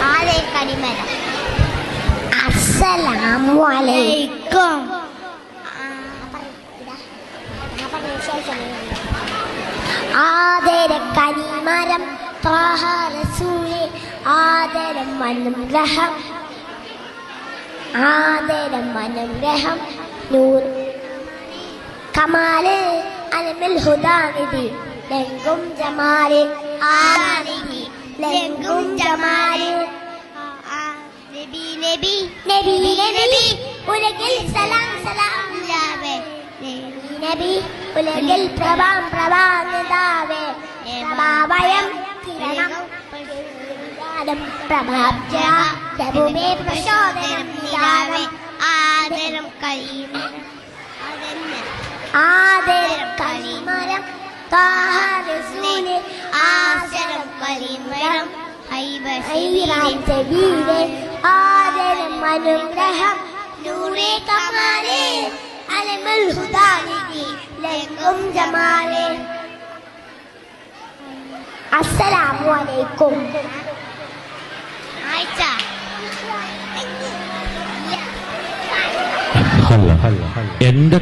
ആദേ കനിമരം. അസ്സലാമു അലൈക്കും. ആദര കനിമരം ത്വാഹ റസൂലേ ആദരം അനുഗ്രഹം ആദരം അനുഗ്രഹം നൂർ കമാല് അലമിൽ ഹുദാനിധി ലംഘും ജമാല് ആനിധി ലംഘും ജമാല് നബി നബി നബി നബി ഉലകിൽ സലാം സലാം ലാവേ നബി ഉലകിൽ പ്രഭാം പ്രഭാനിതാവേ പ്രഭാവയം കിരണം പ്രഭാബ്ജ പ്രഭുമേ പ്രചോദനം നിലാവേ ആദരം കരീമരം ആദരം കരീമരം ത്വാഹ റസൂലേ ആദരം കരീമരം ഹൈറാം ജബീലേ ആദരം അനുഗ്രഹം നൂറേ കമാലേ അലമുൽ ഹുദാനിധി ലംഘും ജമാലേ. അസ്സലാമു അലൈക്കും. എന്റെ